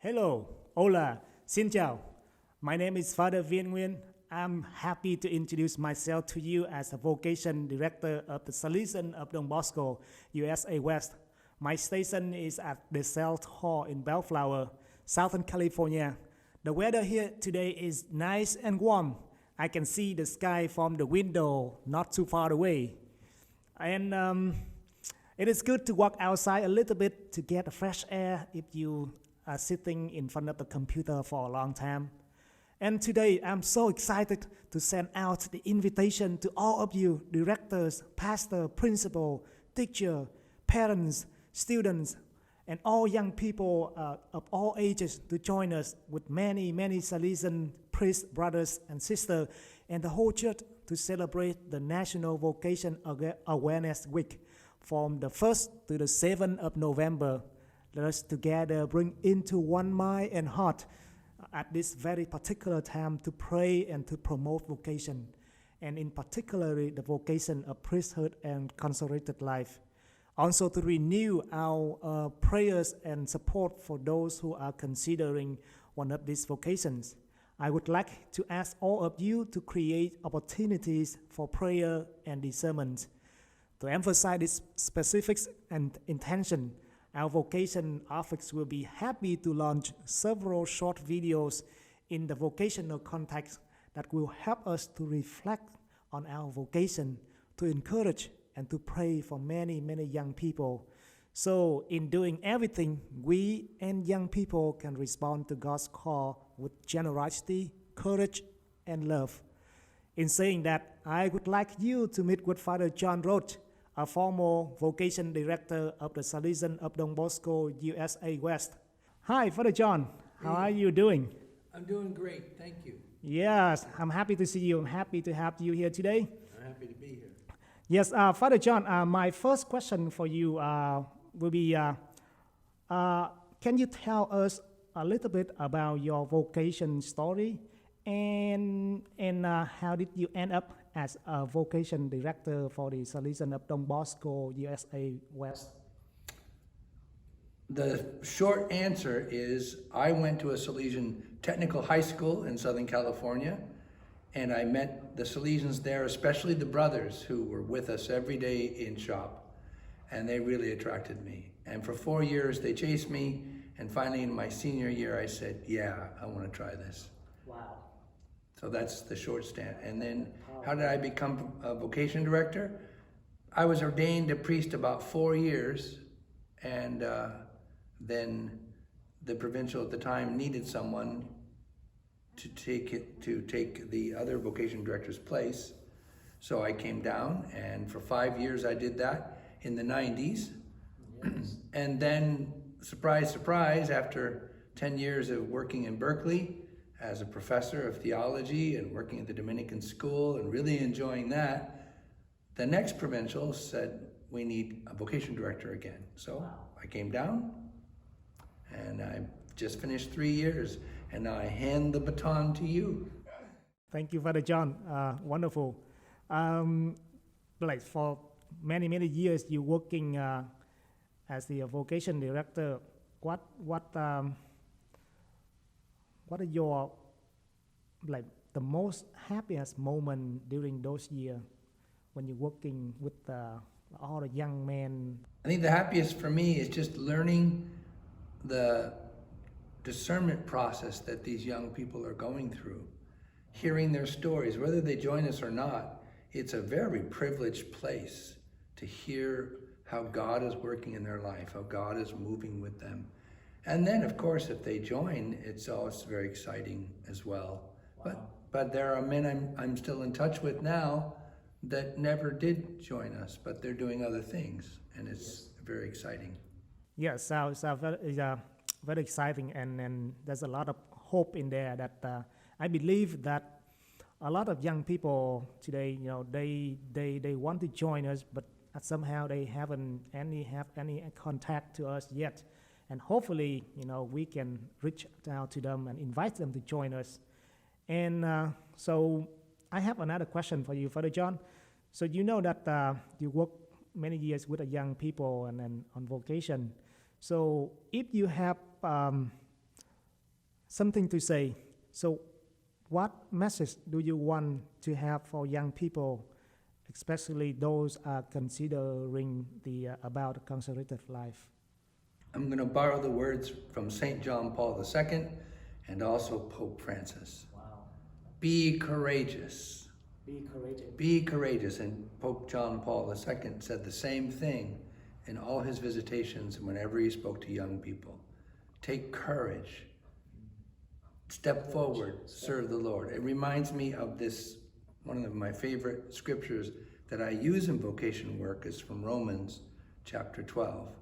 Hello, hola, xin chào. My name is Father Viên Nguyen. I'm happy to introduce myself to you as a Vocation Director of the Salesian of Don Bosco, USA West. My station is at the South Hall in Bellflower, Southern California. The weather here today is nice and warm. I can see the sky from the window not too far away. And it is good to walk outside a little bit to get fresh air if you are sitting in front of the computer for a long time. And today I'm so excited to send out the invitation to all of you, directors, pastor, principal, teacher, parents, students, and all young people of all ages to join us with many Salesian priests, brothers, and sisters, and the whole church to celebrate the National Vocation Awareness Week from the 1st to the 7th of November. Let us together bring into one mind and heart at this very particular time to pray and to promote vocation, and in particular the vocation of priesthood and consecrated life. Also to renew our prayers and support for those who are considering one of these vocations. I would like to ask all of you to create opportunities for prayer and discernment. To emphasize this specifics and intention, our vocation office will be happy to launch several short videos in the vocational context that will help us to reflect on our vocation, to encourage and to pray for many young people. So in doing everything, we and young people can respond to God's call with generosity, courage, and love. In saying that, I would like you to meet with Father John Roth, a former vocation director of the Salesian of Don Bosco, USA West. Hi, Father John. How are you doing? I'm doing great, thank you. Yes, I'm happy to see you. I'm happy to have you here today. I'm happy to be here. Yes, Father John, my first question for you will be, can you tell us a little bit about your vocation story and how did you end up as a vocation director for the Salesian of Don Bosco, USA West? The short answer is I went to a Salesian technical high school in Southern California, and I met the Salesians there, especially the brothers who were with us every day in shop, and they really attracted me. And for 4 years they chased me, and finally in my senior year I said, yeah, I want to try this. Wow. So that's the short stand. And then how did I become a vocation director? I was ordained a priest about 4 years, and then the provincial at the time needed someone to take the other vocation director's place. So I came down, and for 5 years I did that in the 90s. Yes. And then, surprise, surprise, after 10 years of working in Berkeley as a professor of theology and working at the Dominican school and really enjoying that, the next provincial said, we need a vocation director again. So I came down, and I just finished 3 years, and now I hand the baton to you. Thank you, Father John. Wonderful. Like for many years, you working as the vocation director. What are your, like, the most happiest moment during those years when you're working with all the young men? I think the happiest for me is just learning the discernment process that these young people are going through, hearing their stories, whether they join us or not. It's a very privileged place to hear how God is working in their life, how God is moving with them. And then, of course, if they join, it's always very exciting as well. Wow. But there are men I'm still in touch with now that never did join us, but they're doing other things, and it's very exciting. Yes, sounds very exciting, and there's a lot of hope in there that I believe that a lot of young people today, they want to join us, but somehow they haven't have any contact to us yet. And hopefully, we can reach out to them and invite them to join us. And so I have another question for you, Father John. So you know that you work many years with the young people and on vocation. So if you have something to say. So, what message do you want to have for young people, especially those considering about conservative life? I'm going to borrow the words from St. John Paul II and also Pope Francis. Wow. Be courageous. Be courageous. Be courageous. And Pope John Paul II said the same thing in all his visitations and whenever he spoke to young people. Take courage. Step forward. Serve the Lord. It reminds me of this, one of my favorite scriptures that I use in vocation work is from Romans chapter 12.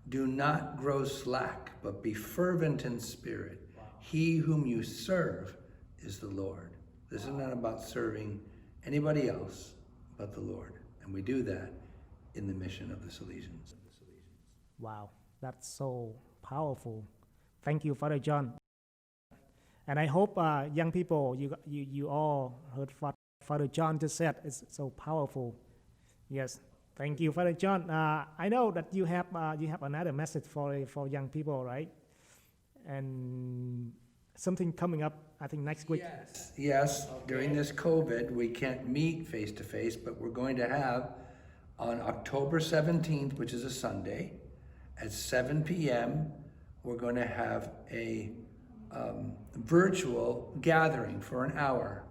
Do not grow slack, but be fervent in spirit. Wow. He whom you serve is the Lord. This is not about serving anybody else but the Lord. And we do that in the mission of the Salesians. Wow, that's so powerful. Thank you, Father John. And I hope young people, you all heard what Father John just said. It's so powerful. Yes. Thank you, Father John. I know that you have another message for young people, right? And something coming up, I think, next week. Yes. Okay. During this COVID, we can't meet face to face, but we're going to have on October 17th, which is a Sunday, at 7 p.m., we're going to have a virtual gathering for an hour.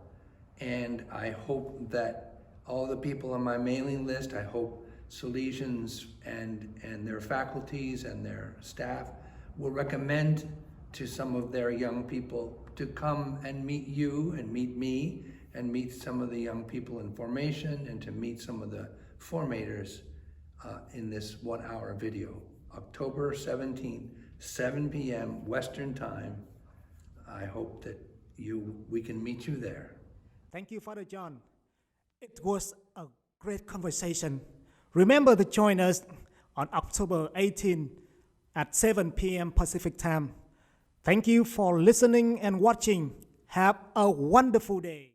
And I hope that all the people on my mailing list, I hope Salesians and their faculties and their staff will recommend to some of their young people to come and meet you and meet me and meet some of the young people in formation and to meet some of the formators in this 1 hour video. October 17th, 7 p.m. Western time. I hope that we can meet you there. Thank you, Father John. It was a great conversation. Remember to join us on October 18 at 7 p.m. Pacific time. Thank you for listening and watching. Have a wonderful day.